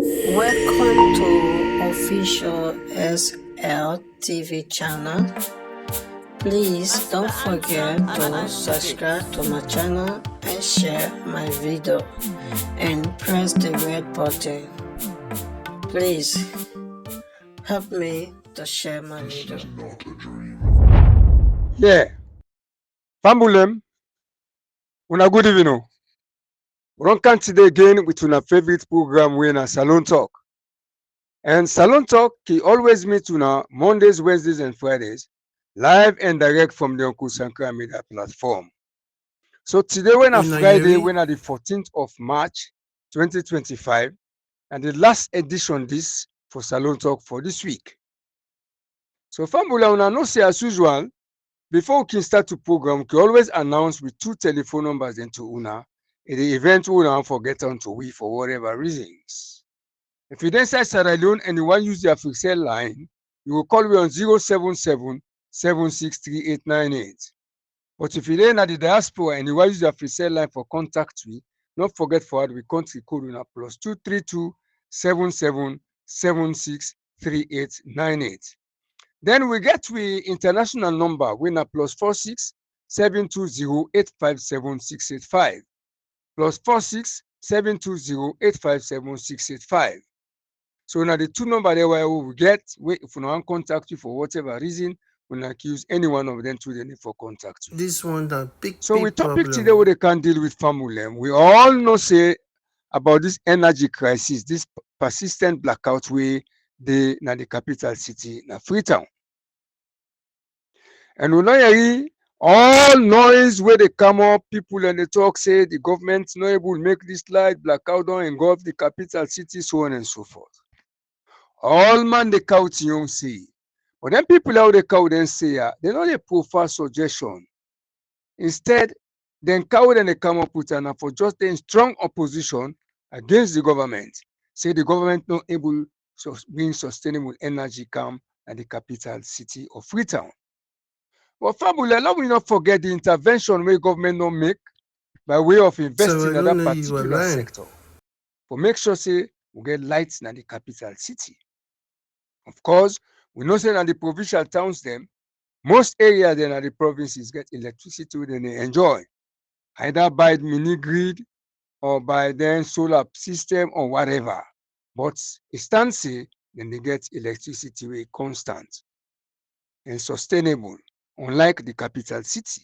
Welcome to official SL TV channel. Please don't forget to subscribe to my channel and share my video and press the red button. Please help me to share my video. Yeah. Fambulem, una good evening. We don't come today again with una favorite program wey na Salon Talk. And Salon Talk can always meet una Mondays, Wednesdays, and Fridays, live and direct from the Uncle Sankara Media Platform. So today when Friday, when the 14th of March 2025, and the last edition this for Salon Talk for this week. So Fambula, una know say as usual, before we can start the program, we can always announce with 2 telephone numbers into una. In the event we don't forget on to we for whatever reasons. If you then say Sierra Leone and you want to use the Africell line, you will call me on 077 763898. But if you then at the diaspora and you want to use the Africell line for contact we, not forget forward we country code una plus 232 77 76 3898. Then we get we international number we na plus 46 720 857 685. Plus 46 720 857 685. So now the two number there where we get, if we don't contact you for whatever reason, we not use any one of them to the need for contact you. This one that big So we topic today where they can deal with family. We all know say about this energy crisis, this persistent blackout way they na the capital city na Freetown. And we know all noise where they come up, people and they talk say the government not able to make this light blackout don't engulf the capital city, so on and so forth. All man the count you say. But then people out the count then say they not a profile suggestion. Instead, then count and they come up with an for just a strong opposition against the government. Say the government not able to bring sustainable energy come at the capital city of Freetown. But Fabula, let me not forget the intervention where government don't make by way of investing in that particular sector. For make sure say we get lights in the capital city. Of course, we know say that the provincial towns them, most areas in the provinces get electricity when they enjoy. Either by mini grid or by then solar system or whatever. But it stands say then they get electricity way constant and sustainable, unlike the capital city.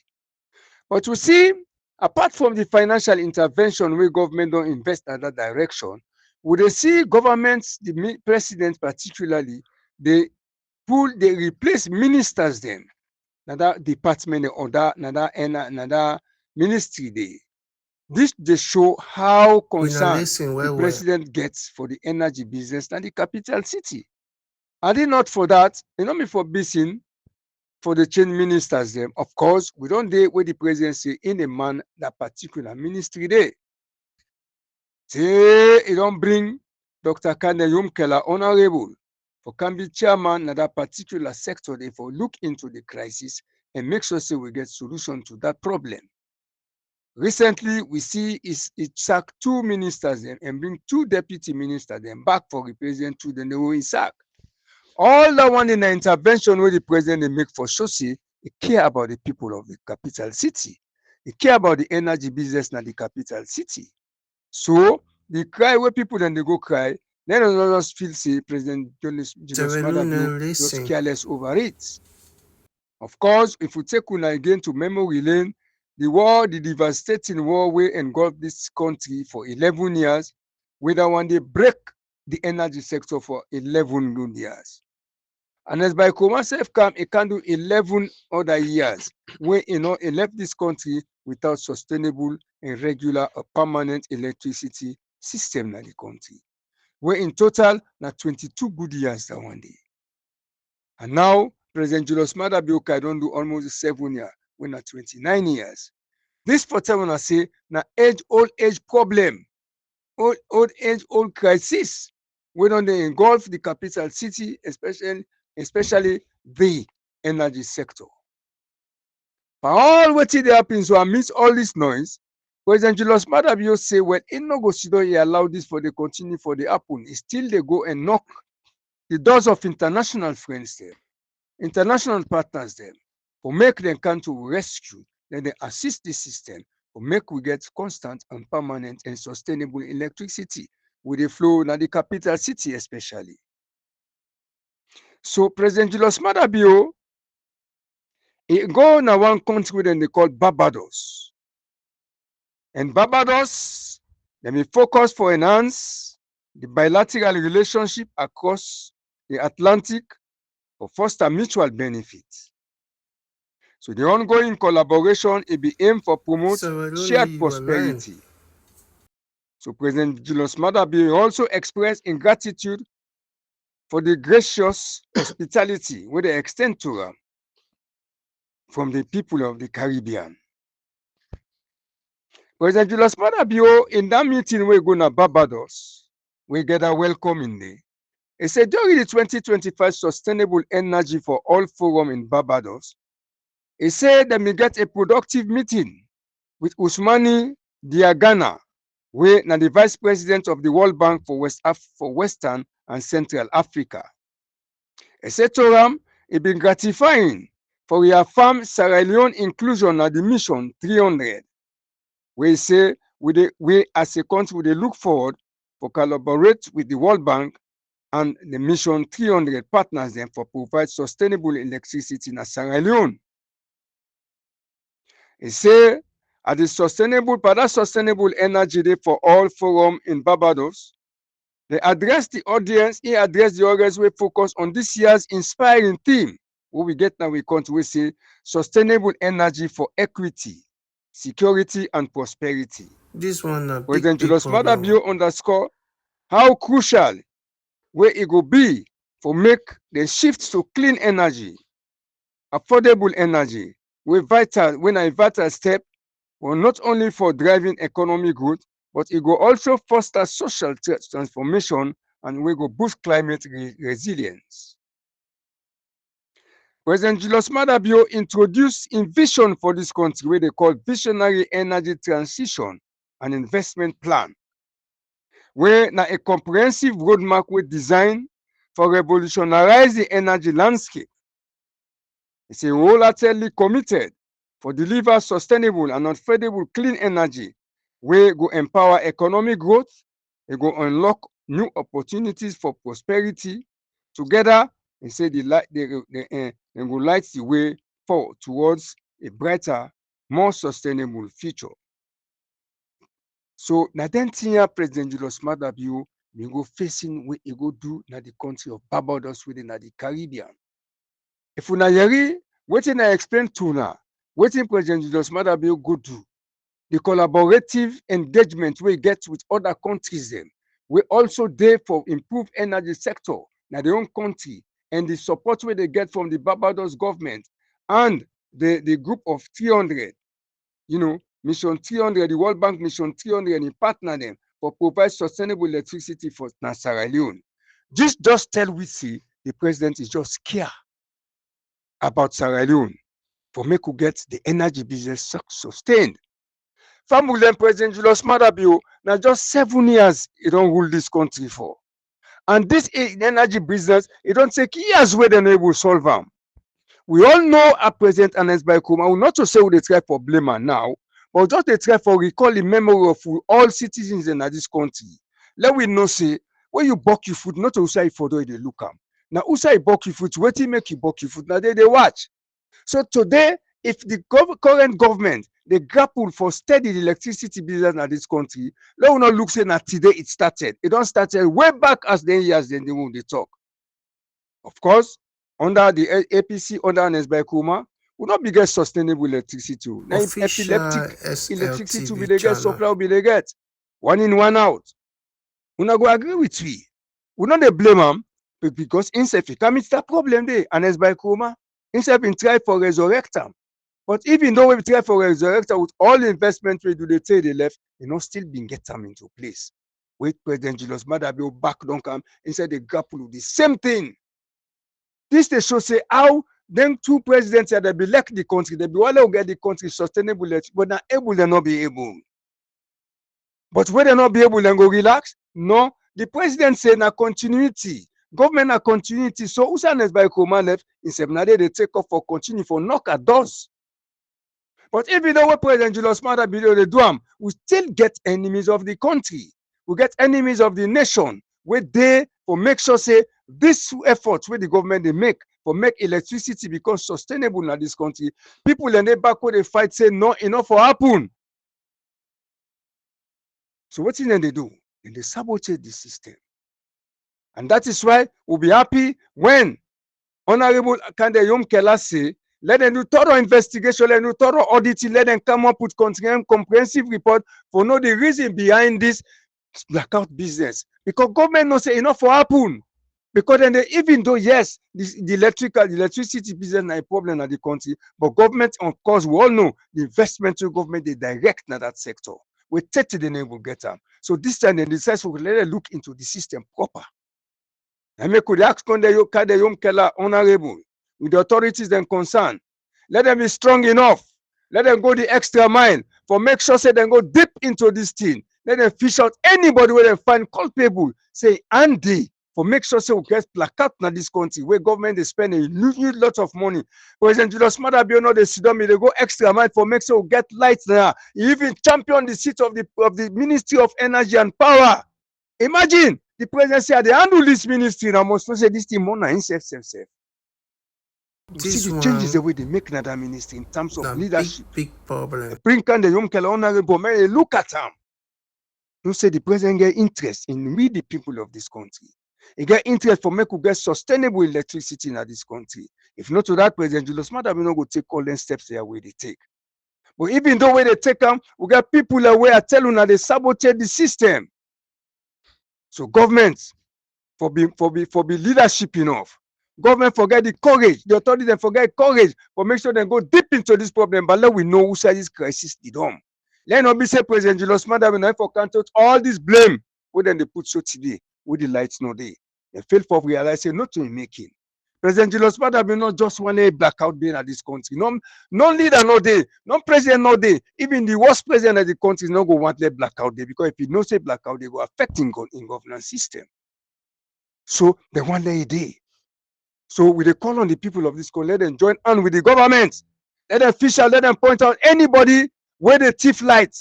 But we see, apart from the financial intervention where government don't invest in that direction, we they see governments, the president particularly, they replace ministers then. That department or that ministry they. This they show how concerned the president gets for the energy business and the capital city. Are they not for that? You know me for busing for the change ministers them. Of course, we don't do where the president say in a man that particular ministry there. Say he don't bring Dr. Kane Yumkela honorable for can be chairman of that particular sector there for look into the crisis and make sure say we get solution to that problem. Recently, we see it sacked 2 ministers then and bring 2 deputy ministers then back for represent to the new sack. All that one in the intervention where the president they make for sure say he care about the people of the capital city. He care about the energy business in the capital city. So the cry where people then they go cry, then others feel say President Julius Maada Bio just careless over it. Of course, if we take una again to memory lane, the devastating war we engulfed this country for 11 years, whether one day break the energy sector for 11 good years. And as by Komasev come, it can do 11 other years where it left this country without sustainable and regular or permanent electricity system in the country. Where in total, na 22 good years that one day. And now, President Julius Maada Bio don't do almost 7 years, when at 29 years. This for time when I say, na old age problem, old age, old crisis. We don't they engulf the capital city, especially the energy sector. But all what it happens, so amidst all this noise, President Julius Maada Bio say, well, he no go sit down, he allow this for the continue for the happen. He still they go and knock the doors of international friends them, international partners them, for make them come to rescue, then they assist the system, for make we get constant and permanent and sustainable electricity with the flow in the capital city especially. So President Julius Maada Bio, he go na one country then they call Barbados. And Barbados, let me focus for enhance the bilateral relationship across the Atlantic for foster mutual benefits. So the ongoing collaboration will be aimed for promote Sierra Leone, shared you are lying. prosperity. So President Julius Maada Bio also expressed in gratitude for the gracious hospitality where they extend to them from the people of the Caribbean. President Julius Maada Bio, in that meeting we go to Barbados, we get a welcome in there. He said during the 2025 Sustainable Energy for All Forum in Barbados, he said that we get a productive meeting with Ousmane Diagana, where now the Vice President of the World Bank for Western and Central Africa. He said to him, it been gratifying for we affirm Sierra Leone inclusion at the mission 300. We say we as a country we look forward for collaborate with the World Bank and the mission 300 partners them for provide sustainable electricity in Sierra Leone. He say at the sustainable energy day for all forum in Barbados, they address the audience, we focus on this year's inspiring theme. What we get now we country we say sustainable energy for equity, security and prosperity. This one a President big Julius Maada problem. Bio underscore how crucial where it will be for make the shift to clean energy, affordable energy, when a vital step, well, not only for driving economic growth, but it will also foster social transformation and we go boost climate resilience. President Julius Maada Bio introduced a vision for this country where they call Visionary Energy Transition and Investment Plan, where now a comprehensive roadmap was designed for revolutionize the energy landscape. It's a wholeheartedly committed for deliver sustainable and affordable clean energy where go empower economic growth, it go unlock new opportunities for prosperity. Together, they say they go light the way forward towards a brighter, more sustainable future. So na then President Julius Maada Bio we go facing what he go do na the country of Barbados within the Caribbean. If una yeri wetin I explain to una, wetin President Julius Maada Bio go do, the collaborative engagement we get with other countries them, we also there for improve energy sector na their own country and the support where they get from the Barbados government and the group of 300, Mission 300, the World Bank Mission 300 and partner them for provide sustainable electricity for Sierra Leone. This just tell we see the president is just scared about Sierra Leone for make we get the energy business sustained. Family President Julius Maada Bio now just 7 years he don't rule this country for. And this energy business, it don't take years where they will solve them. We all know our President Ernest Bai Koroma, will not to say we try for blame her now, but just they try for recall the memory of all citizens in this country. Let we know say when you buck your food, not to say for they look am. Now who say buck your food, wait till make you buck your food. Now they watch. So today, if the current government they grapple for steady electricity business in this country, let we not look say that today it started. It don't started way back as the years then they talk. Of course, under the APC, under Ernest Bai Koroma, will not be get sustainable electricity. Now Official epileptic electricity will SLTV be they get, channel. supply will be they get. One in, one out. We not go agree with we. We not they blame him because himself he come it's a problem there. Ernest Bai Koroma himself in try for resurrect him. But even though we try for resurrect with all the investment we do they say they left, you know, still been get them into place. Wait, President Julius Maada Bio back don't come inside the grapple with the same thing. This they show say how them two presidents they be elect the country, they be all get the country sustainable, but not able, they not be able. But where they not be able to go relax? No. The president said na continuity. Government na continuity. So Usanes by command left in Seminade they take off for continue for knock at doors. But even though what President Julius Maada Bio they do we still get enemies of the country. We get enemies of the nation. Where they for make sure say this effort where the government they make for make electricity become sustainable in this country. People and they back where they fight say no enough for happen. So what then they do? And they sabotage the system. And that is why we'll be happy when Honorable Kande Yom Kela say, let them do thorough investigation, let them do thorough auditing, let them come up with comprehensive report for know the reason behind this blackout business. Because government no say enough for happen. Because then they, even though yes, the electricity business is a problem in the country, but government, of course, we all know the investment to government they direct in that sector. We 30 the name will get them. So this time they decide to let them look into the system proper. And we could ask Kande Yom Kela honorable with the authorities then concerned. Let them be strong enough. Let them go the extra mile for make sure say they go deep into this thing. Let them fish out anybody where they find culpable. Say Andy for make sure say we get placard in this country where government is spending a huge lot of money. President Julius Maada Bio no they sit down, they go extra mile for make sure we get lights there. He even champion the seat of the Ministry of Energy and Power. Imagine the president say they handle this ministry now must not say this thing more than himself. You see the changes the way they make in that ministry in terms of leadership. Big problem. Bring the young honorable man, look at him. You say the president get interest in we the people of this country. He get interest for make we get sustainable electricity in this country. If not to that, President Julius Maada Bio no go take all them steps there where they take. But even though where they take them, we got people away are telling that they sabotage the system. So government for be leadership enough. Government forget the courage. The authorities then forget courage for make sure they go deep into this problem. But let we know who said this crisis did on. Let not be say President Julius Maada Bio for count all this blame. Where then they put so today, with the lights no day. They fail for realizing not to making. President Julius Maada Bio not just one a blackout being at this country. No leader no day, no president no day. Even the worst president of the country is not going to want that blackout day because if you no say blackout, they go affecting in governance system. So they want a day. So we they call on the people of this country, let them join on with the government. Let them fish out, let them point out anybody where they thief light,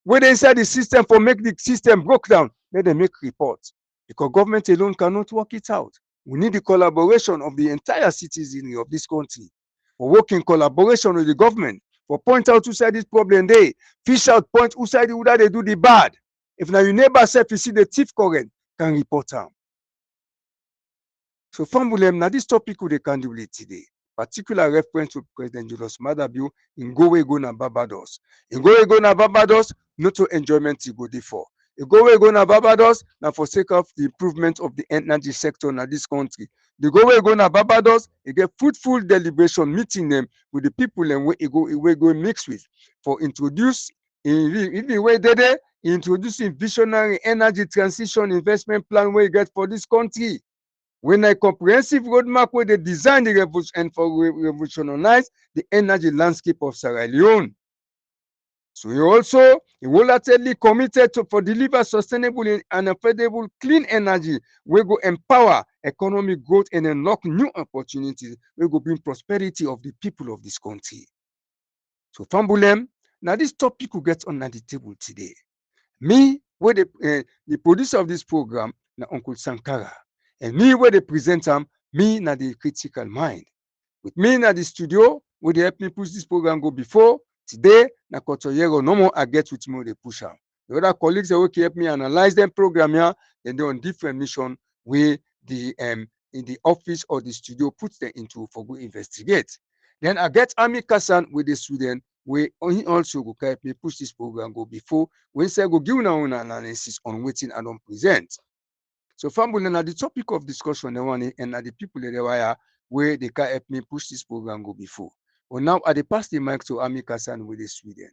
where they inside the system for make the system broke down. Let them make reports. Because government alone cannot work it out. We need the collaboration of the entire citizenry of this country. For work in collaboration with the government. For point out who side this problem they fish out point who side who they do the bad. If now your neighbor self you see the thief current, can report them. So Fambulem, now this topic we can do it today. Particular reference to President Julius Maada Bio in go na Barbados. In go na Barbados, not to enjoyment to go there for. In go na Barbados, now for sake of the improvement of the energy sector in this country. The go na Barbados, you get fruitful deliberation meeting them with the people and we go mix with for introduce in the way they introducing visionary energy transition investment plan where you get for this country. When a comprehensive roadmap where they design the revolution and for revolutionize the energy landscape of Sierra Leone. So he also wholeheartedly committed for deliver sustainable and affordable clean energy. We go empower economic growth and unlock new opportunities. We go bring prosperity of the people of this country. So Fambulem, now this topic will get on the table today. Me, where the producer of this program, na Uncle Sankara. And me, where they present them, me, na the critical mind. With me, na the studio, where they help me push this program go before. Today, na Kotoyero, no more I get with me, they push out. The other colleagues, they will help me analyze them program here. Then they're on different mission where the in the office or the studio puts them into for go investigate. Then I get Ami Kassan with the student where he also go help me push this program go before. When say go give now an analysis on waiting and on present. So Fambul, now the topic of discussion, the one and the people that they wire where they can help me push this program go before. Well, now I pass the mic to Ami Kassan with the Sweden.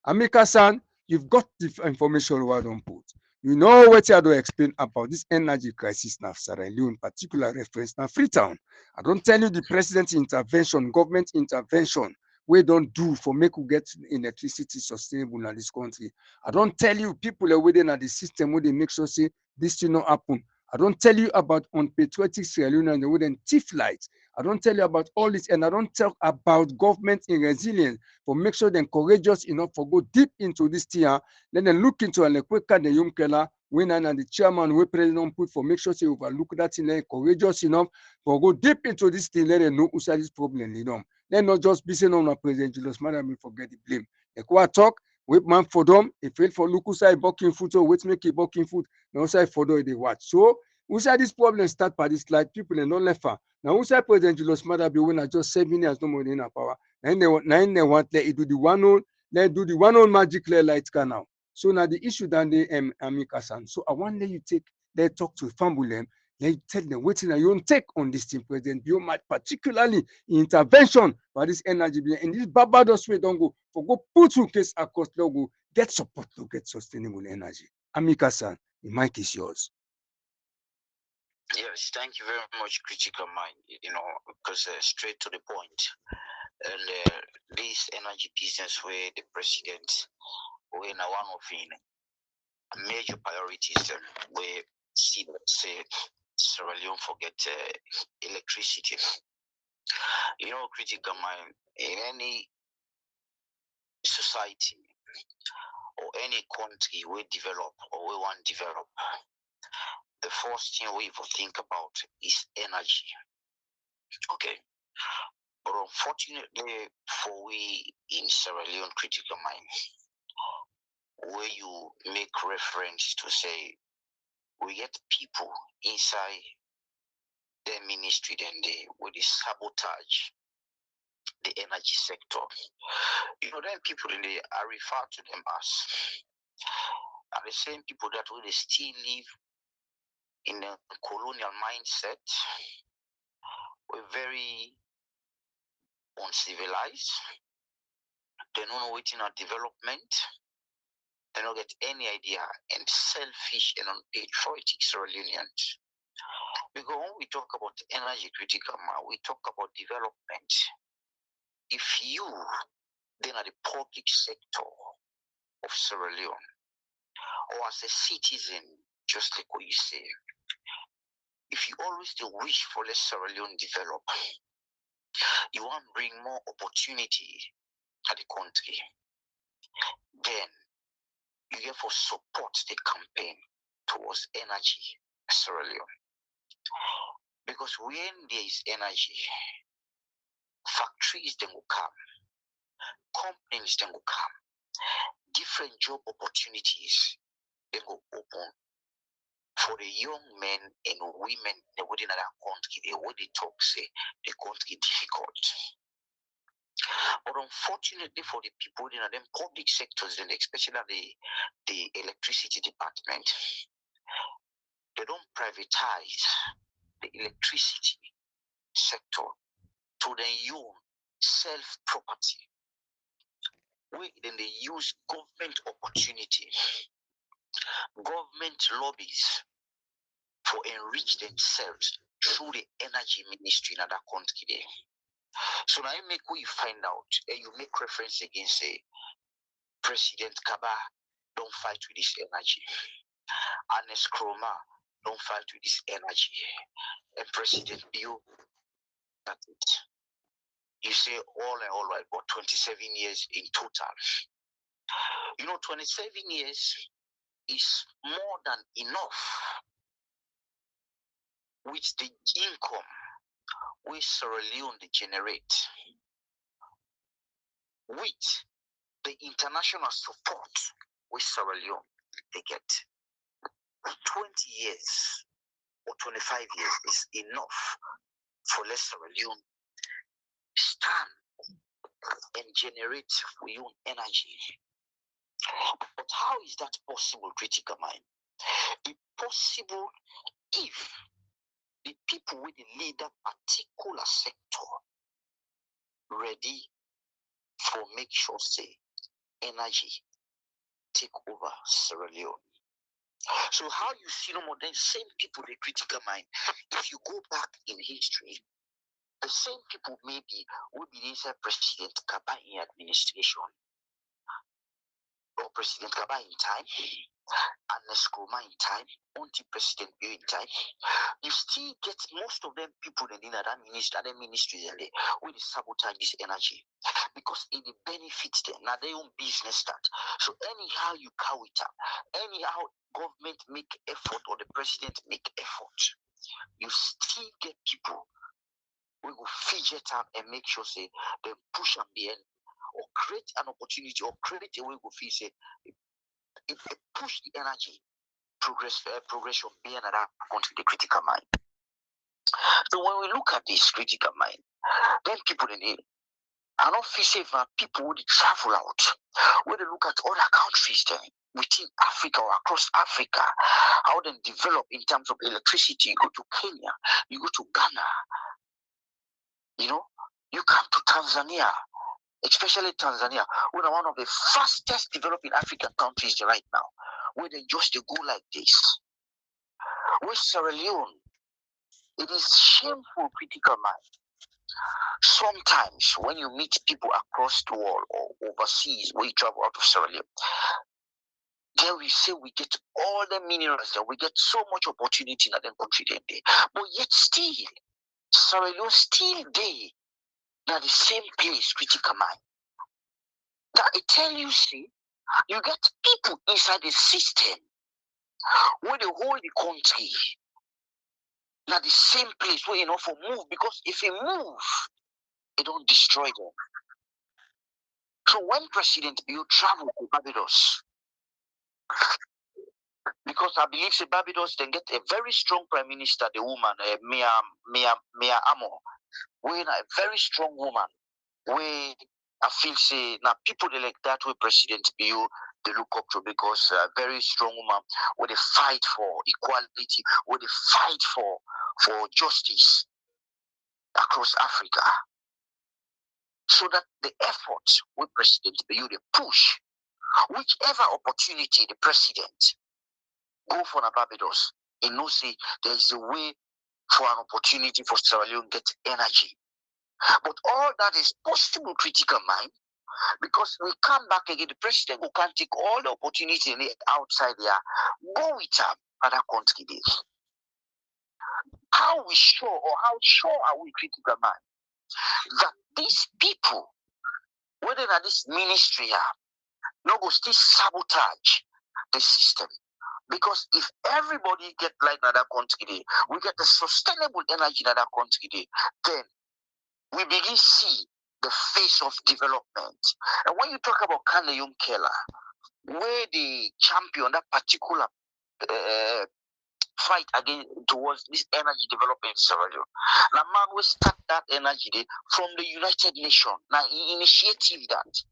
Ami Kassan, you've got the information we don't put. You know what you have to explain about this energy crisis now, Sierra Leone, particular reference now Freetown. I don't tell you the president's intervention, government intervention, we don't do for make we get electricity sustainable in this country. I don't tell you people are within the system where they make sure say this thing not happen. I don't tell you about unpatriotic Sierra Leone and the wooden thief lights. I don't tell you about all this, and I don't talk about government in resilience for make sure they're courageous enough for go deep into this thing. Then they look into and quicker the young killer when and the chairman we president put for make sure they overlook that thing. They're courageous enough for go deep into this thing. Let them know who's this problem. You know, let not just be saying on President Julius Maada Bio forget the blame. They go talk. Wait man for them. If fail for look side bucking foot or wait make it bucking foot. Now side for them they watch. So who said this problem start by this like people and not left. Now who said President Julius Maada Bio when I just 7 years no more in power. Now they want let do the one on let do the one on magic light canal. So now the issue that they Amikasan. So I want let you take let talk to family. Let you tell them what you don't take on this thing, President Bio, particularly intervention for this energy bill. And this Barbados way don't go for go put through case across logo, get support to get sustainable energy. Amika-san, the mic is yours. Yes, thank you very much, Critical Mind. Because straight to the point. And this energy business where the president, where now one of the major priorities, where see that say Sierra Leone forget electricity. Critical Mind, in any society or any country we develop or we want to develop, the first thing we will think about is energy. Okay. But unfortunately for we in Sierra Leone, Critical Mind, where you make reference to say we get people inside their ministry, then they will sabotage the energy sector. Then people in the I refer to them as are the same people that will still live in a colonial mindset. We're very uncivilized. They don't know waiting on development. They don't get any idea, and selfish and unpatriotic Sierra Leoneans. Because when we talk about energy, Critical Mind, we talk about development. If you then are the public sector of Sierra Leone, or as a citizen, just like what you say, if you always do wish for the Sierra Leone develop, you want to bring more opportunity to the country, then you therefore support the campaign towards energy Sierra Leone. Because when there is energy, factories then will come, companies then will come, different job opportunities then will open for the young men and women within that country. They would talk say the country difficult. But unfortunately for the people in them public sectors, and especially the electricity department, they don't privatize the electricity sector to then use self-property. Then they use government opportunity, government lobbies for enrich themselves through the energy ministry in that country there. So now you make we find out, and you make reference against say President Kaba don't fight with this energy. Ernest Kroma don't fight with this energy. And President Bio, that's it. You say all and all right, but 27 years in total. 27 years is more than enough with the income which Sierra Leone generate, with the international support which Sierra Leone they get. 20 years or 25 years is enough for Sierra Leone stand and generate we own energy. But how is that possible, Critical Mind? It's possible if the people with lead that particular sector ready for make sure say energy take over Sierra Leone. So how you see no more than same people the Critical Mind, if you go back in history, The same people maybe will be inside President Kaba in administration or President Kaba in time, and Neskroma in time, until President Bio in time. You still get most of them people in that ministry they will sabotage this energy because it benefits them. Now their own business start. So anyhow you cow it up, anyhow government make effort or the president make effort, you still get people we will fidget up and make sure say they push on the end or create an opportunity or create a way we feel say it push the energy progression being another country the critical mind. So when we look at this critical mind, then people in it, I don't feel safe people would travel out. When they look at other countries then within Africa or across Africa, how they develop in terms of electricity. You go to Kenya, you go to Ghana, you know, you come to Tanzania, especially Tanzania, which are one of the fastest developing African countries right now, where they just go like this. With Sierra Leone, it is shameful critical mind. Sometimes when you meet people across the world or overseas, when you travel out of Sierra Leone, there we say we get all the minerals there, we get so much opportunity in that country there. But yet still, Sierra Leone still there. Now the same place, critical mind. That I tell you, see, you get people inside the system where they hold the country. Now the same place where for move, because if you move, it don't destroy them. So when President Bio travel to Barbados, because I believe Barbados then get a very strong prime minister, the woman Mia Amo, where a very strong woman, where I feel say now people they like that way President Bio they look up to because a very strong woman where they fight for equality, where they fight for justice across Africa. So that the efforts with President Bio they push whichever opportunity the president go for Barbados, and no say there is a way for an opportunity for Sierra Leone get energy. But all that is possible critical mind, because we come back again, the president who can take all the opportunity outside there, go with them other country days. How we sure or how sure are we critical mind that these people, whether in this ministry no go still sabotage the system? Because if everybody get like another country, we get the sustainable energy in another country, then we begin see the face of development. And when you talk about Kandayum Keller, where the champion that particular fight against towards this energy development scenario, now man will start that energy from the United Nations. Now he initiative that,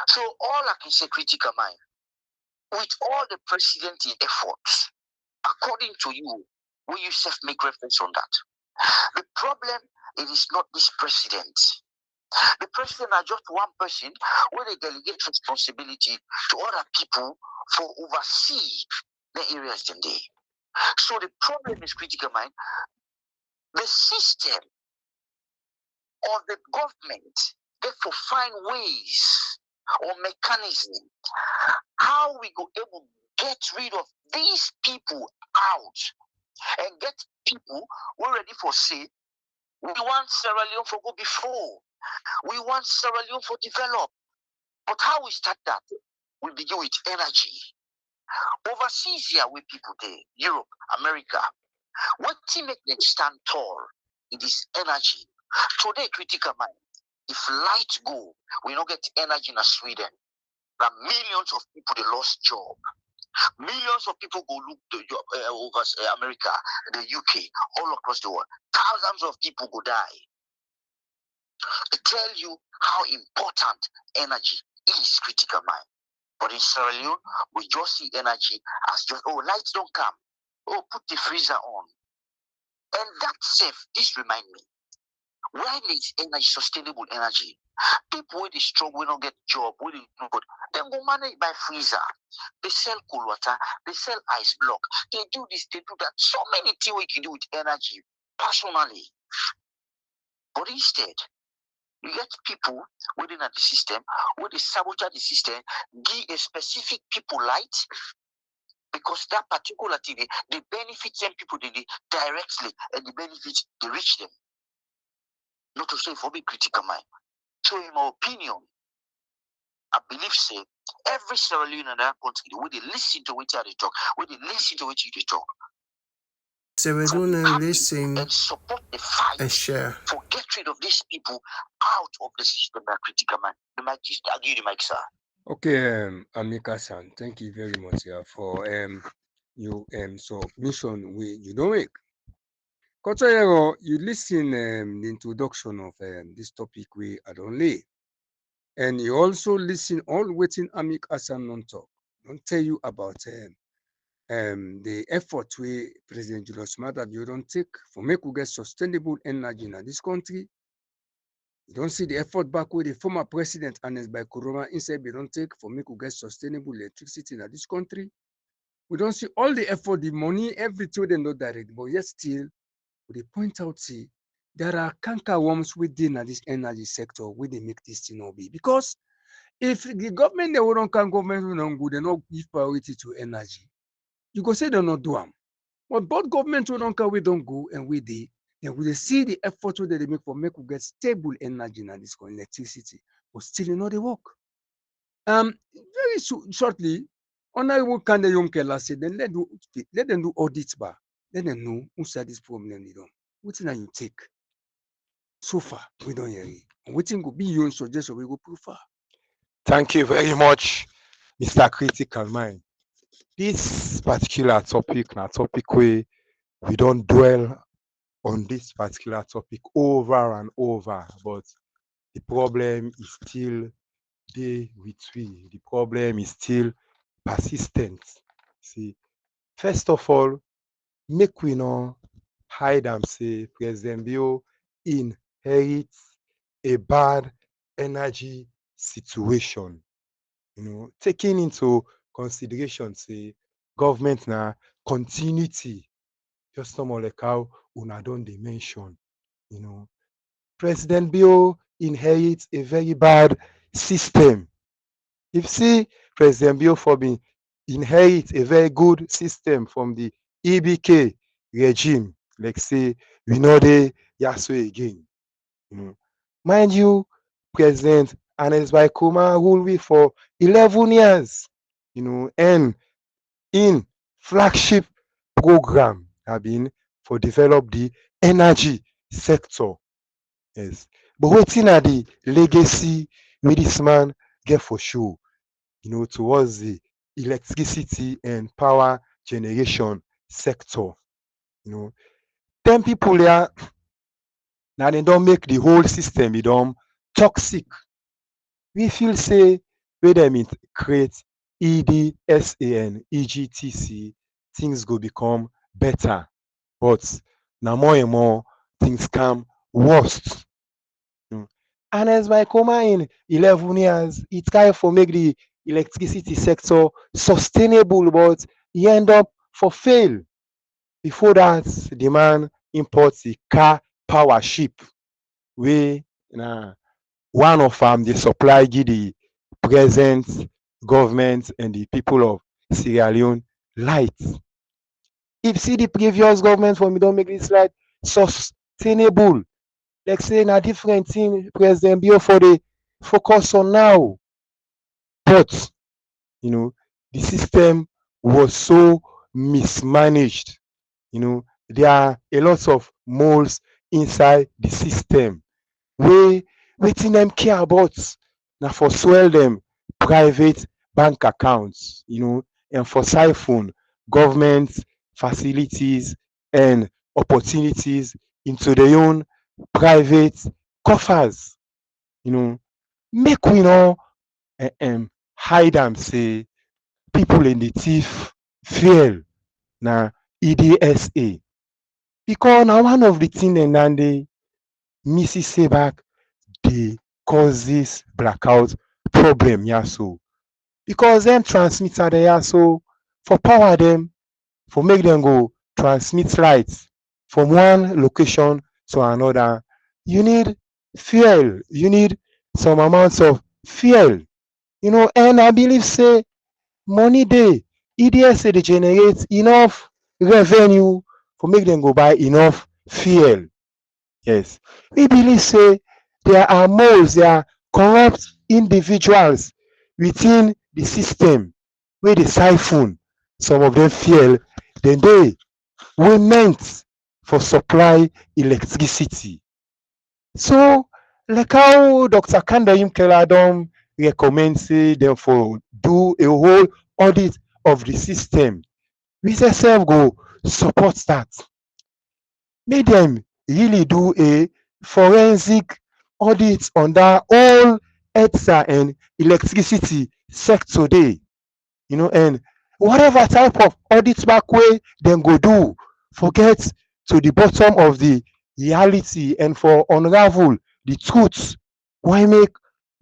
So all I can say, critical mind, with all the president's efforts, according to you, will you self make reference on that? The problem, it is not this president. The president are just one person where they delegate responsibility to other people for oversee the areas in there. So the problem is critical mind. The system of the government, therefore find ways or mechanism how we go able to get rid of these people out and get people who are ready for say, we want Sierra Leone for go before. We want Sierra Leone for develop. But how we start that? We begin with energy. Overseas here with people there, Europe, America, what to make them stand tall? It is energy. Today, critical mind. If light go, we don't get energy in Sweden. There are millions of people they lost job. Millions of people go look to over America, the UK, all across the world. Thousands of people go die. I tell you how important energy is, critical mind. But in Sierra Leone, we just see energy as just, lights don't come. Put the freezer on. And that's safe. This remind me. Why is energy sustainable energy? People when they struggle, when don't get job, when they no good, then go manage by freezer. They sell cool water, they sell ice block, they do this, they do that. So many things we can do with energy. personally. But instead, you get people within the system where they sabotage the system, give a specific people light because that particular thing they benefit them people directly and the benefits they reach them. Not to say for me critical mind. So in my opinion, I believe say every Sierra Leone in that country, where they listen to what they talk, where they listen to what they talk, Sierra Leone, listen and support the fight and share. for get rid of these people out of the system that critical man. The mic is, I'll give you the mic, sir. Okay, Amika-san, thank you very much for you submission we you don't make. Kotoyero, you listen the introduction of this topic we I don't lay. And you also listen all waiting Amika-san non talk. Don't tell you about the effort we President Julius Maada Bio don't take for make we get sustainable energy in this country. You don't see the effort back with the former president Ernest by Corona instead we don't take for make we get sustainable electricity in this country. We don't see all the effort, the money, everything they not direct, but yet still we point out see there are canker worms within this energy sector where they make this thing not be. Because if the government they won't can government will not good, they not give priority to energy. You go say they not do them. But both government will not can we don't go and we they then we see the effort that they make for make we get stable energy in this electricity, but still not they work. Very shortly, Honorable Kande Yonkela said, then let them do audits bar. Let them know who said this problem they don't. What thing you take? So far, we don't hear it. And what thing go be your suggestion we go prefer? Thank you very much, Mr. Critical Mind. This particular topic, na topic where we don't dwell on this particular topic over and over, but the problem is still there with we. The problem is still persistent. See, first of all, make we no hide am say President Bio inherits a bad energy situation. Taking into consideration say government na continuity, just someone like how una don dey mention. President Bio inherits a very bad system. If see President Bio for bin inherit a very good system from the EBK regime, like say we no dey yaso again. Mind you, President Ernest Bai Koroma rule we for 11 years, and in flagship program have been for develop the energy sector. Yes. But wetin are the legacy wey this man get for show, towards the electricity and power generation sector. Ten people here, now they don't make the whole system e don toxic. We feel say wey dem create EDSAN, EGTC, things go become better. But na more and more things come worst. And as by Koma in 11 years, it try for make the electricity sector sustainable, but he end up for fail. Before that, the man imports the car power ship wey na one of dey supply give the present government and the people of Sierra Leone light. If see the previous government for me don make this light sustainable, like say na different thing President Bio for dey focus on now. But the system was so mismanaged. There are a lot of moles inside the system. Wetin dem care about na for swell dem private bank accounts, and for siphon government facilities and opportunities into their own private coffers. Make we no hide am say people in the thief fear na EDSA, because na one of the thing dem na dey Mrs. Sebak dey cause this blackout problem here so. Because dem transmitter dey here so for power dem, for make dem go transmit light, from one location to another, you need fuel. You need some amounts of fuel. And I believe say money dey, e dey say dey generate enough revenue for make dem go buy enough fuel. Yes. We believe say there are moles, there are corrupt individuals within the system wey dey siphon some of dem fuel. Dem dey wey meant for supply electricity. So like how Dr. Kandahim Kela don recommend say dem for do a whole audit of the system, we sef go support that. Make dem really do a forensic audit on that whole health and electricity sector dey. And whatever type of audit back wey dem go do for get to the bottom of the reality and for unravel the truth why make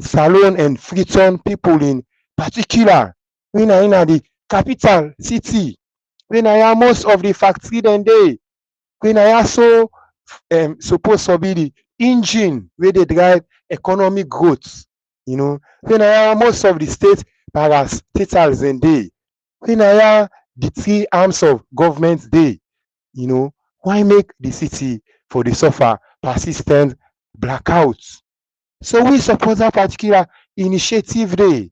Salone and Freetown people in particular, wey na in the capital city, wey na where most of the factory dem dey, wey na where so suppose to be the engine wey dey drive economic growth, wey na where most of the state parastatals dem dey, wey na where the three arms of government dey, why make the city for dey suffer persis ten t blackout. So we support that particular initiative dey,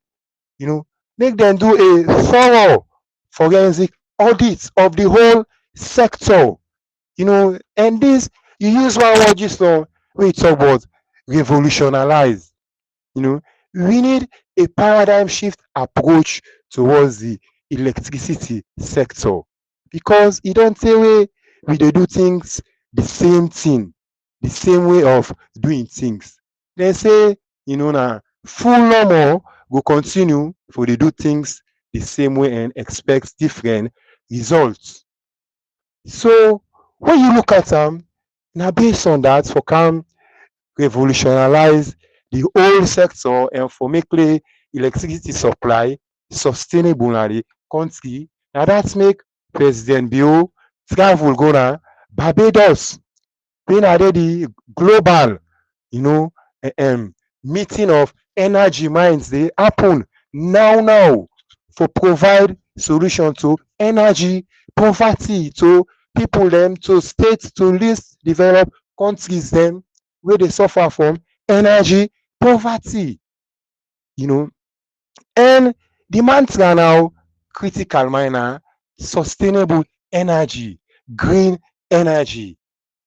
make dem do a thorough forensic audit of the whole sector. And this, you use one word just now wey e talk about revolutionized. We need a paradigm shift approach towards the electricity sector, because e don tey wey we dey do things the same thing, the same way of doing things. Dem say na full normal go continue for dey do things the same way and expect different results. So when you look at am, na based on that for can revolutionize the whole sector and for make electricity supply sustainable na the country. Na that make President Bio travel go na Barbados, wey na there the global meeting of energy minds dey happen now for provide solution to energy poverty, to people dem, to states, to least developed countries dem wey dey suffer from energy poverty. And the mantra now critical mind na sustainable energy, green energy,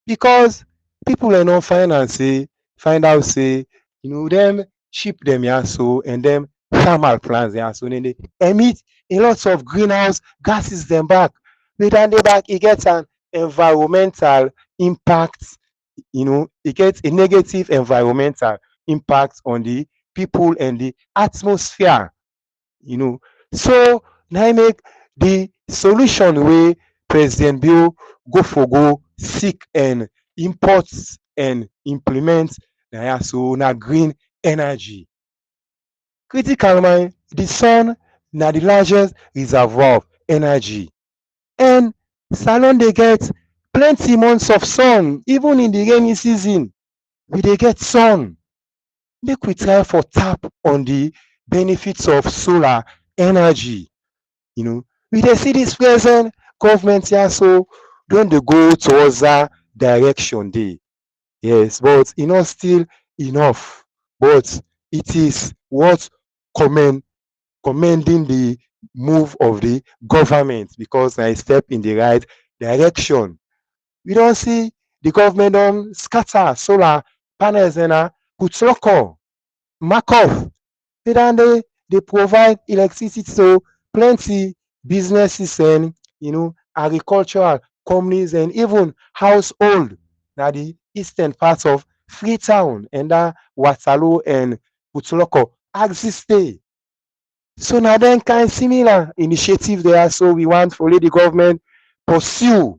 because people dem don find out say dem ship dem yanso and dem thermal plants dem yanso dem dey emit a lot of greenhouse gases dem back. Wey down dey back, e get an environmental impact, e get a negative environmental impact on the people and the atmosphere. So na im make the solution wey President Bio go seek and import and implement na green energy. Critical mind, the sun na the largest reservoir of energy, and Salone dey get plenty months of sun. Even in the rainy season we dey get sun. Make we try for tap on the benefits of solar energy. We dey see this present government yanso don dey go towards that direction dey. Yes, but e no still enough, but it is worth commending the move of the government, because na a step in the right direction. We don see the government don scatter solar panels dem na Putloko, Markov, wey don dey provide electricity to plenty businesses and agricultural companies and even household na the eastern part of Freetown and that Waterloo and Putloko axis dey. So na dem kind similar initiative there so we want for the government pursue,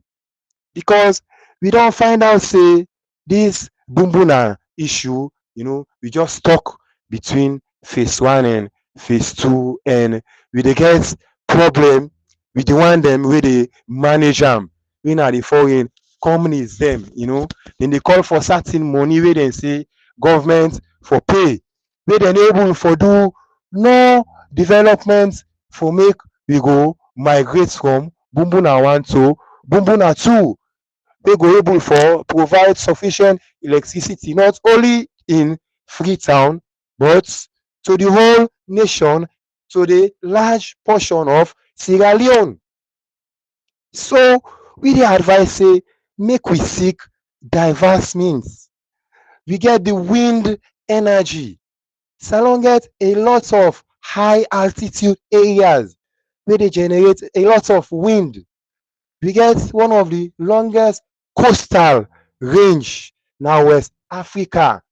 because we don find out say this bumbuna issue, we just talk between phase 1 and phase 2, and we dey get problem with the one dem wey dey manage am, wey na the foreign companies them, then they call for certain money where they say government for pay, where they able for do no development for make we go migrate from Bumbuna 1 to Bumbuna 2. They go able for provide sufficient electricity not only in Freetown but to the whole nation, to the large portion of Sierra Leone. So we dey advise say make we seek diverse means. We get the wind energy. Salon get a lot of high altitude areas where they generate a lot of wind. We get one of the longest coastal range now West Africa,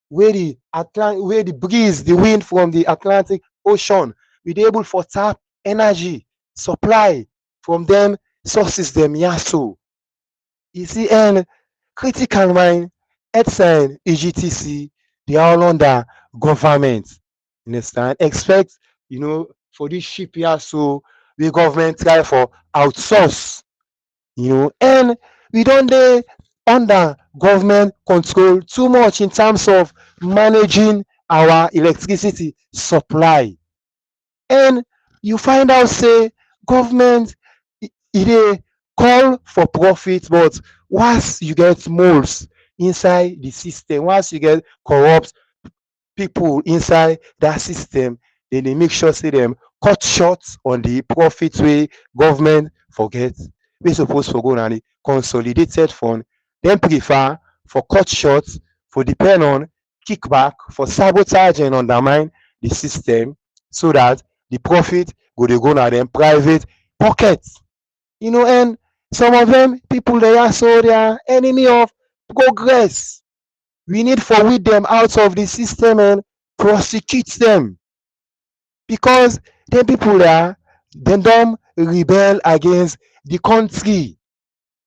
where the breeze, the wind from the Atlantic Ocean, we dey able for tap energy supply from them sources them yaso. You see, and critical mind, ETSAN, EGTC, they are all under government. Understand? Expect, for this ship yaso, the government try for outsource, and we don't dey under government control too much in terms of managing our electricity supply. And you find out say government dey call for profit, but once you get moles inside the system, once you get corrupt people inside that system, then they make sure say them cut short on the profit way government forget we suppose for go na the consolidated fund, then prefer for cut short, for depend on kickback, for sabotage and undermine the system, so that the profit go dey go na them private pocket. And some of them people they are so they are enemy of progress. We need for weed them out of the system and prosecute them, because them people there, they don't rebel against the country.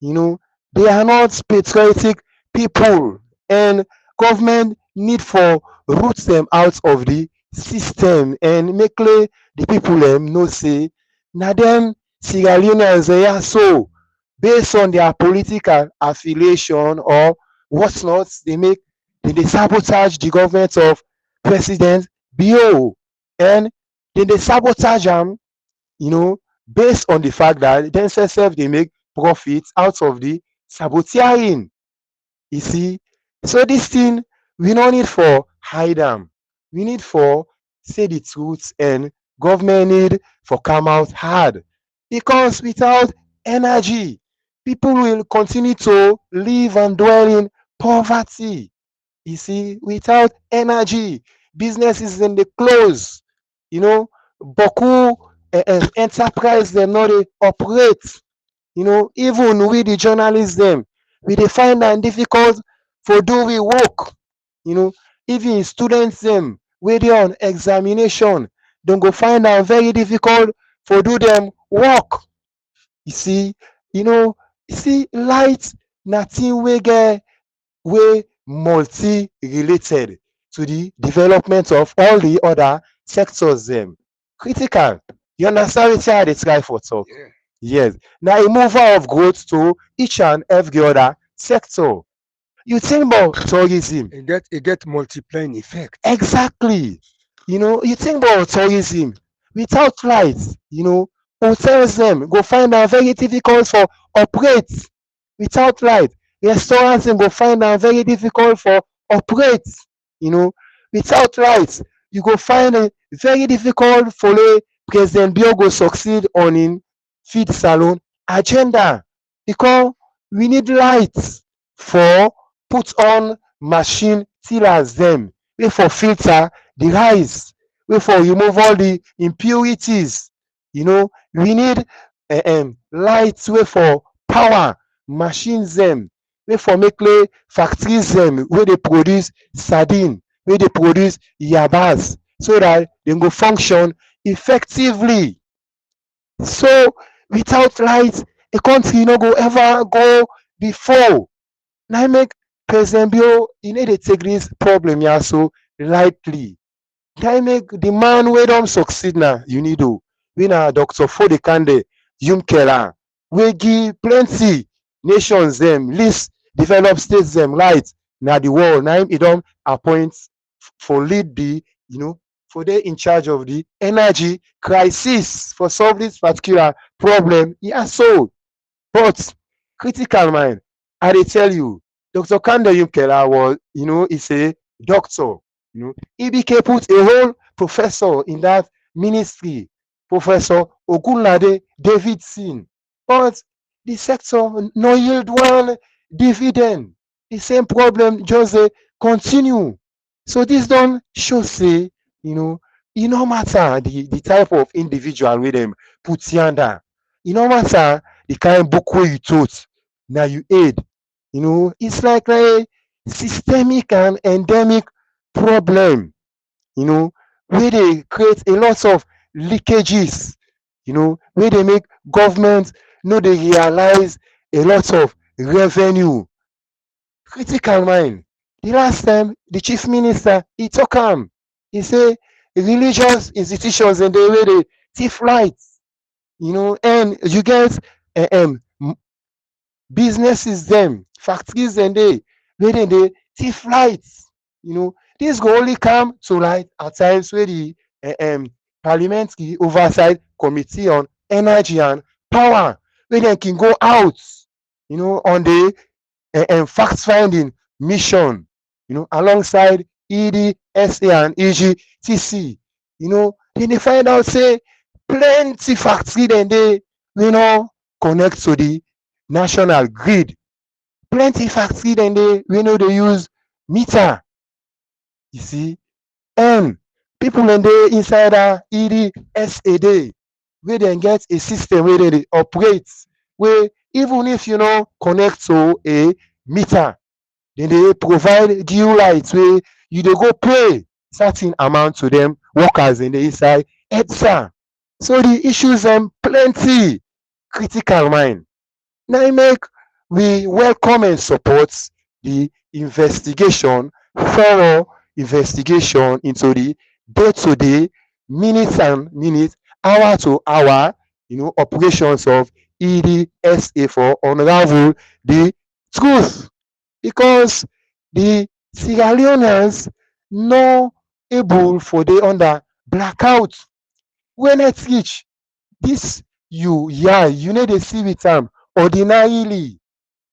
They are not patriotic people, and government need for root them out of the system and make the people know say na them Sierra Leoneans they are so, based on their political affiliation or whatnot, they sabotage the government of President Bio, and they sabotage them, you know, based on the fact that themselves they make profits out of the sabotaging. You see, so this thing we no need for hide them. We need for say the truth, and government need for come out hard, because without energy, people will continue to live and dwell in poverty. You see, without energy, businesses in the close. Boku enterprise them not dey operate. Even we the journalists them, we dey find am difficult for do we work. Even students them wey dey on examination, dem go find am very difficult for do them work. You see, light na thing wey get wey multi-related to the development of all the other sectors them. Critical. You understand wetin I dey try for talk? Yeah. Yes. Na a mover of growth to each and every other sector. You think about tourism. It get multiplying effect. Exactly. You think about tourism. Without lights, hotels them go find am very difficult for operate. Without light, restaurants them go find am very difficult for operate. Without light, you go find it very difficult for President Bio go succeed on in feed salon agenda, because we need lights for put on machine tillers them, wey for filter the rice, wey for remove all the impurities. We need lights wey for power machines them, wey for make factories them wey dey produce sardine, wey dey produce yabas, so that dem go function effectively. So without light, a country no go ever go before. Na im make President Bio e no dey take this problem here so lightly. Na im make the man wey don succeed na UNIDO, wey na Dr. Fode Kande Yumkela, wey give plenty nations them, least developed states them right now the world. Now he don't appoint for lead the, for they in charge of the energy crisis for solve this particular problem. Yeah, so but critical mind, I dey tell you, Dr. Kande Yukela was, is a doctor. EBK put a whole professor in that ministry, Professor Ogunlade Davidson. But the sector no yield one dividend. The same problem just continue. So this don't show say, e no matter the type of individual wey dem put yanda. E no matter the kind book wey you taught, na you aid. It's like a systemic and endemic problem, wey dey create a lot of leakages, wey dey make government no dey realize a lot of revenue. Critical mind. The last time the chief minister he talk am, he say religious institutions and dey wey dey thief light, and you get businesses dem, factories dem dey wey dem dey thief light. Dis go only come to light at times wey the parliamentary oversight committee on energy and power wey dem can go out, on the fact finding mission, alongside ED, SA and EGTC. Dem dey find out say plenty factory dem dey wey no connect to the national grid. Plenty factory dem dey wey no dey use meter. You see, people dem dey inside dat ED, SA dey wey dem get a system wey dem dey operate, wey even if you no connect to a meter, dem dey provide due light wey you dey go pay certain amount to dem workers dem dey inside EDSA. So the issues plenty. Critical mind. Na im make we welcome and support the investigation, thorough investigation into the day-to-day, minute and minute, hour to hour, operations of EDSA for unravel the truth, because the Sierra Leoneans no able for dey under blackout. When it reach, this you no dey see with am ordinarily.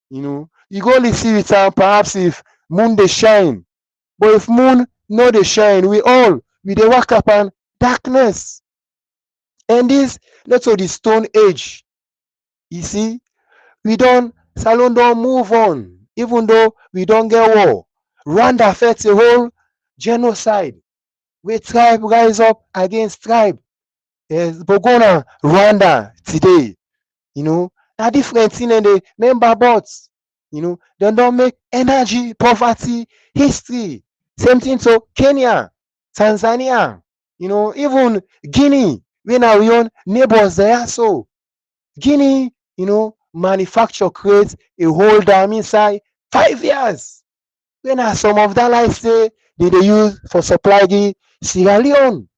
You go only see with am perhaps if moon dey shine, but if moon no dey shine, we dey wake up in darkness. And this not to the stone age. You see, Salone don move on, even though we don get war. Rwanda first a whole genocide wey tribe rise up against tribe. Bogona Rwanda today, na different thing dem dey remember, but dem don make energy poverty history. Same thing to Kenya, Tanzania, even Guinea wey na we own neighbours dey also. Guinea, manufacture create a whole dam inside 5 years, wey na some of dat light say dem dey use for supply the Sierra Leone.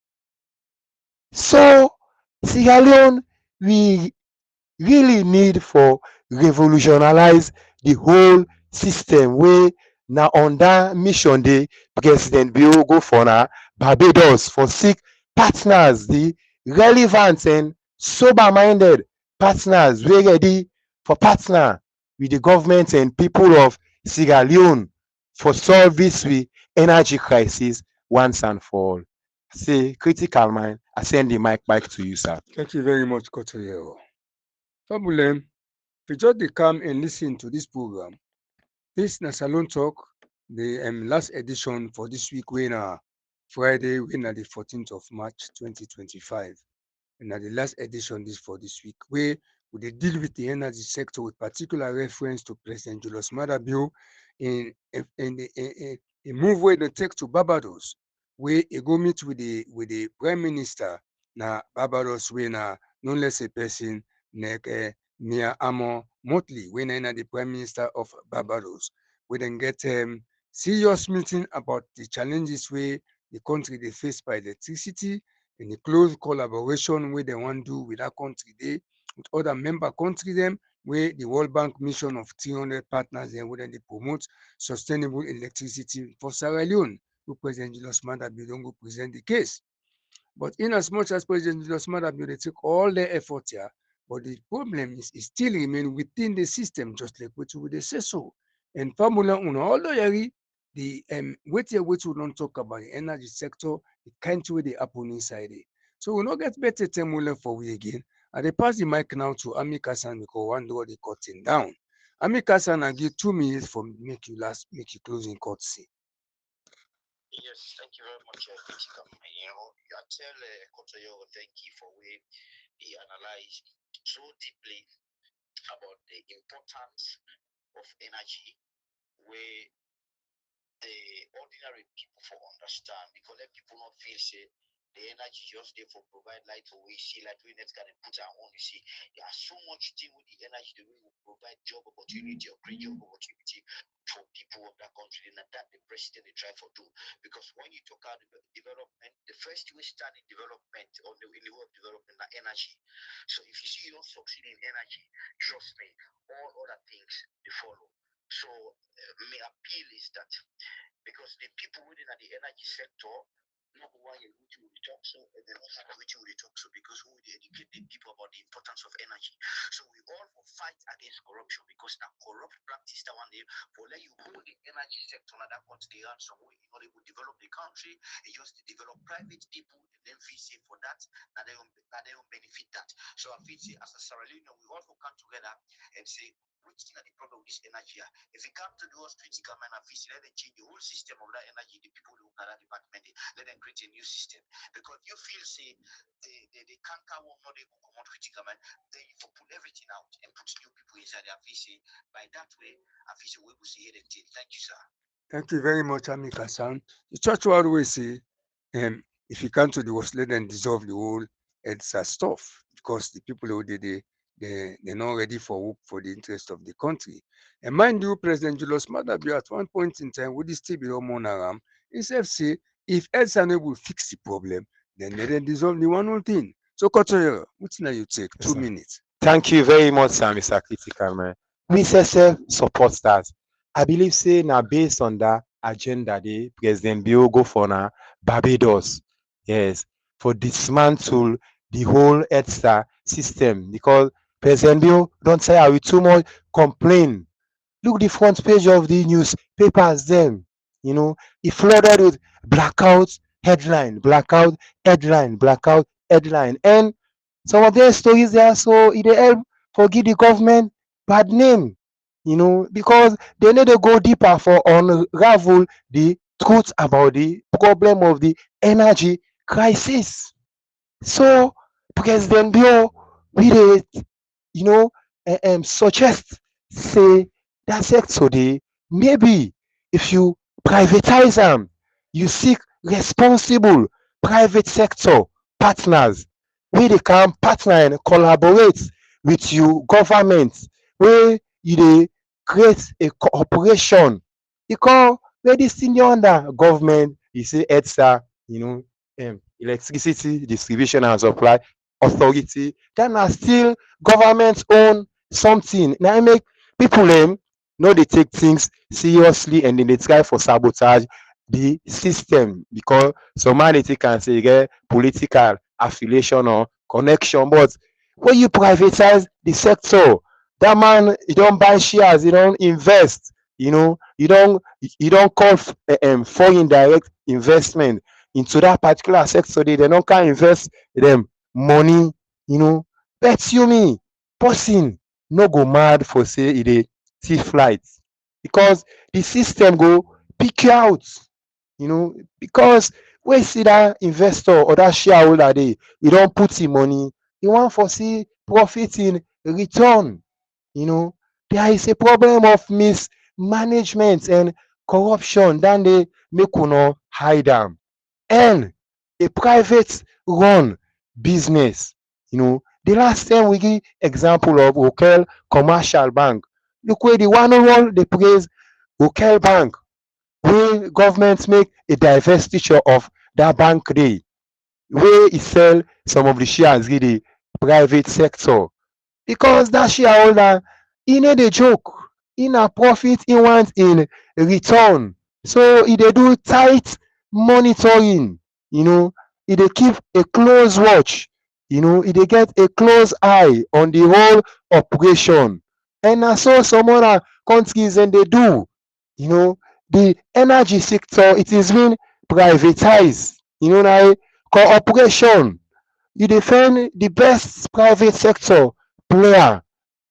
So Sierra Leone, we really need for revolutionize the whole system wey na on dat mission dey President Bio go for na Barbados for seek partners, the relevant and sober minded partners wey ready for partner with the government and people of Sierra Leone for solve this we energy crisis once and for all. Say critical mind, I send the mic back to you, sir. Thank you very much, Kotoyero. Fabulem, if you just dey come and listen to this program, this na Salon Talk, the last edition for this week, wey na Friday, wey na the 14th of March 2025. And na the last edition for this week, where we dey deal with the energy sector with particular reference to President Julius Maada Bio in a move wey dem take to Barbados, where e go meet with the Prime Minister na Barbados, wey na no less a person like Mia Amo Motley, wey na the Prime Minister of Barbados, wey dem get serious meeting about the challenges wey the country dey face by electricity, and the close collaboration wey dem wan do with that country dey with other member country dem, where the World Bank mission of 300 partners and where they promote sustainable electricity for Sierra Leone, who President Julius Maada Bio don't go present the case. But in as much as President Julius Maada Bio, they take all their effort here, but the problem is it still remain within the system, just like what they say so. And Formula Uno, although the what we don't talk about the energy sector, the country they happen inside it. So we not get better time for we again. And they pass the mic now to Ami Kassan because one door they cutting down. Ami Kassan, I give 2 minutes for make you closing courtesy. Yes, thank you very much, Kritika. I tell Kotoyo, thank you for where he analyzed so deeply about the importance of energy, where the ordinary people for understand, because let people not feel say the energy just there for provide light for we see like we net can put our own. You see, there are so much thing with the energy the way we provide job opportunity or create job opportunity for people of that country, and that the president they try for do. Because when you talk about development, the first we start in development or in the world of development are energy. So if you see you don't succeed in energy, trust me, all other things they follow. So my appeal is that because the people within the energy sector, number one, you will talk so, and then also which will talk so because who will educate the people about the importance of energy. So we all will fight against corruption because that corrupt practice that one day for let you hold the energy sector and that wants the answer way in order to develop the country, it just to develop private people and then feel say for that, they don't benefit that. So I feel say as a Sierra Leone, we all will come together and say which thing are the problem with this energy. If it comes to those critical man and feel let them change the whole system of that energy, the people who look at that department, let them create a new system. Because you feel say the canker will not able to come out critical man, then you put everything out and put new people inside there. I feel say by that way, I feel say we will see the thing. Thank you, sir. Thank you very much, Ami Kassan. The church will always say, if you come to the worst, let them dissolve the whole EDSA stuff because the people who they're not ready for work for the interest of the country. And mind you, President Julius Maada Bio at one point in time, would still be Monaram, himself say, if EDSA no will fix the problem, then let them dissolve the one whole thing. So, Kotoyo, what's now you take? Yes, 2 minutes. thank you very much, sir, Mr. Critical Man. We say support that. I believe say now based on that agenda, the President Bio go for now Barbados. Yes, for dismantle the whole EDSA system because President Bio don't say I will too much complain. Look the front page of the newspapers them. It flooded with blackout headline, blackout headline, blackout headline. And some of their stories there, so it dey help forgive the government bad name, because they need to go deeper for unravel the truth about the problem of the energy crisis. So President Bio, we dey you know suggest say that sector dey maybe if you privatize am, you seek responsible private sector partners wey dey can partner and collaborate with you government, wey you dey create a cooperation because wey dis thing dey under government, you say EDSA, electricity distribution and supply authority, dat na still government own something. Na im make people no dey take things seriously and dem dey try for sabotage the system because some man dey take am say e get political affiliation or connection. But when you privatize the sector, that man e don buy shares, e don invest, e don call foreign direct investment into that particular sector. They don can invest them money, bet you me person no go mad for say e dey thief flight because the system go pick you out, because wey see that investor or that shareholder dey, e don put im money, e wan for see profit in return. There is a problem of mismanagement and corruption dat dey make una hide am. And a private run business, the last time we give example of Hotel Commercial Bank, look where the one dey praise Hotel Bank, wey government make a divestiture of that bank dey, wey e sell some of the shares give the private sector because that shareholder e no dey joke. E na profit e want in return. So e dey do tight monitoring, e dey keep a close watch, e dey get a close eye on the whole operation. And na so some other countries dem dey do. The energy sector, it is being privatized, na cooperation. You dey find the best private sector player,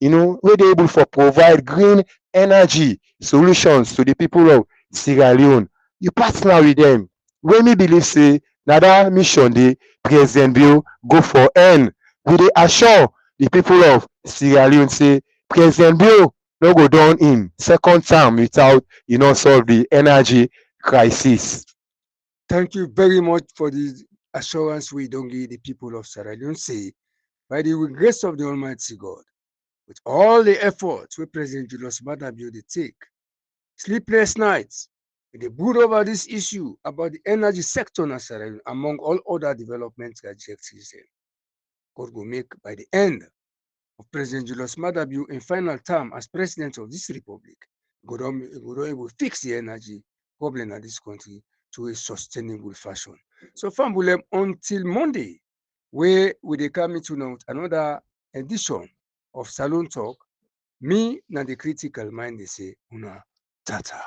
wey dey able for provide green energy solutions to the people of Sierra Leone. You partner with dem, wey me believe say na dat mission dey President Bio go for end. We dey assure the people of Sierra Leone say President Bio no go done im second term without e no solve the energy crisis. Thank you very much for the assurance we don give the people of Sierra Leone. Say, by the grace of the Almighty God, with all the efforts wey President Julius Maada Bio dey take, sleepless nights, we dey brood over this issue about the energy sector in Sierra Leone, among all other development objectives. God go make by the end of President Julius Maada Bio in final term as president of this republic, go don able fix the energy problem in this country to a sustainable fashion. So Fambulem, until Monday, where we dey come into now another edition of Salon Talk, me na the critical mind dey say una tata.